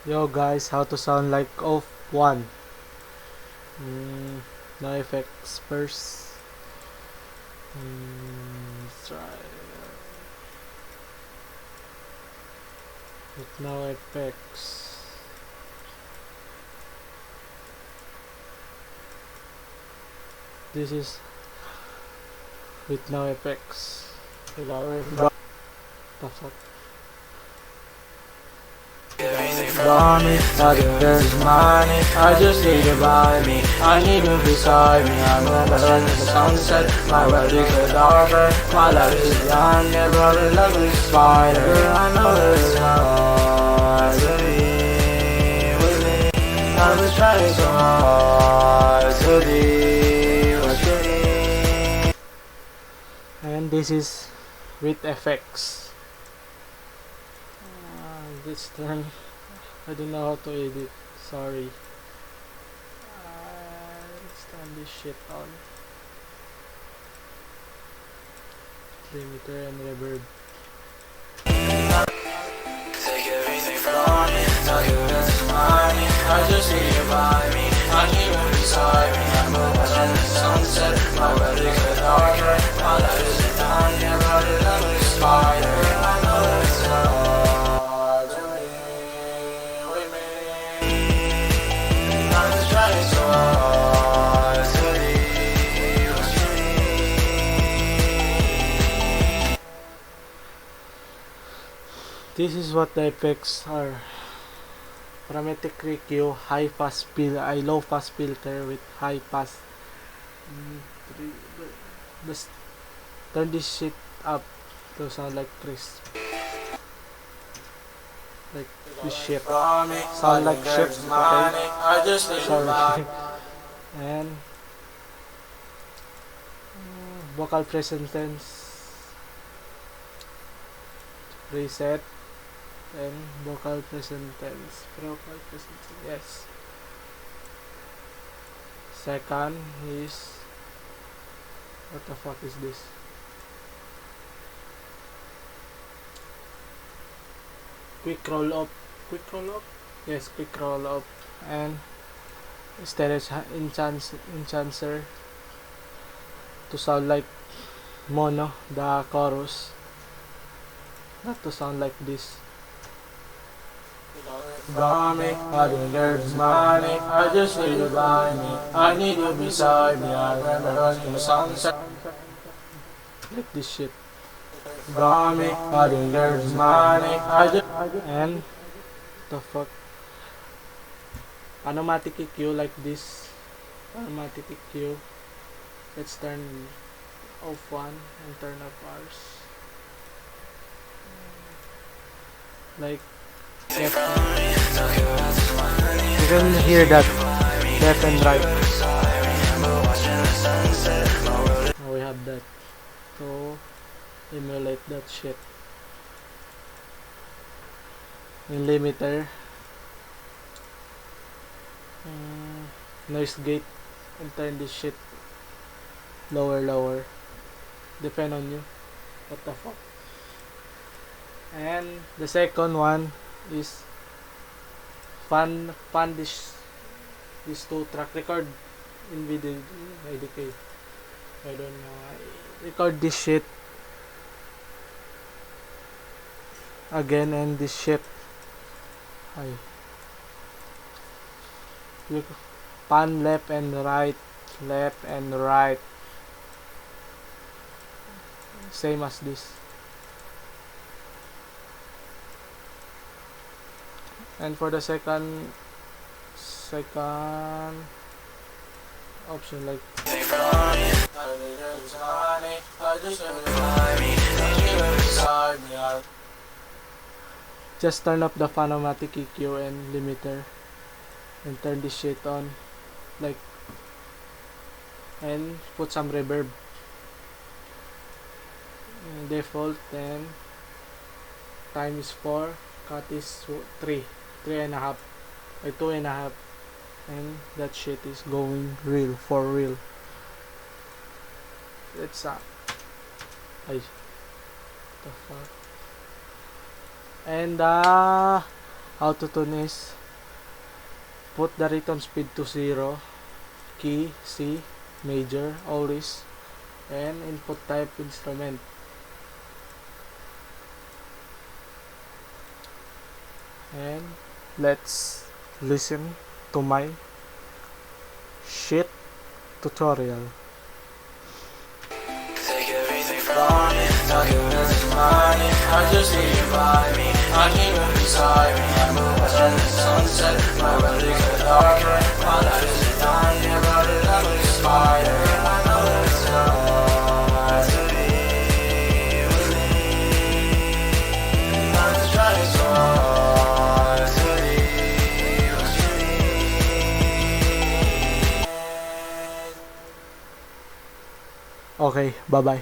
Yo guys, how to sound like oaf1. No effects first. Let's try with no effects. This is with no effects. Without reverb. The fuck? On me, nothing there's money. I just need you by me. I need you beside me. I'm gonna run in the sunset. My world is a darker. My life is beyond. Never been like a spider. I know there's hard to be with me. I was trying so hard to be what you need. And this is with effects. This turn, I don't know how to edit. Sorry. Let's turn this shit on. Limiter and reverb. Take everything from me, tell you there's money. I just need you by me, I need you beside me. I'm gonna run in the sunset, my world is a darker. My life is done, you're running like a spider. I know it's hard to be with me. I'm just trying so hard to be what you need. This is what the effects are. Parametric EQ, high pass low pass filter with high pass. Just turn this shit up to sound like crisp. Like this shit. Sound like shit. Okay. I just need Sorry. And vocal present tense preset and vocal present tense. Yes. Second is, what the fuck is this? Quick roll up. Yes, quick roll up. And stereo enhancer to sound like mono, the chorus, not to sound like this. Got me, I think there's money. I just need you by me. I need you beside me. I remember running the sunset. Like this shit. Got me, I think there's money. And the fuck, automatic EQ like this. Automatic EQ. Let's turn off one and turn up ours. Like left. You can hear that left and right. Now we have that to emulate that shit. In limiter, noise gate, and turn this shit lower. Depend on you. What the fuck. And the second one is fan this two track. Record in video IDK. I don't know. I record this shit again and this shit. You pan left and right, same as this. And for the second option, like just turn up the phonomatic EQ and limiter and turn this shit on, like, and put some reverb. Default, then time is 4, cut is 3 and a half, or 2.5, and that shit is going real, for real. Let's ay, the fuck. And Autotune is put the rhythm speed to 0, key C major always, and input type instrument. And let's listen to my shit tutorial. Take everything from me, tell you it's money. I just need you by me, I need you beside me. I move as in the sunset, my relics are darker. My life is done, yeah, but it I'm a spider. And I know that it's hard to be with me. I'm just trying so hard to be what you need. Okay, bye bye.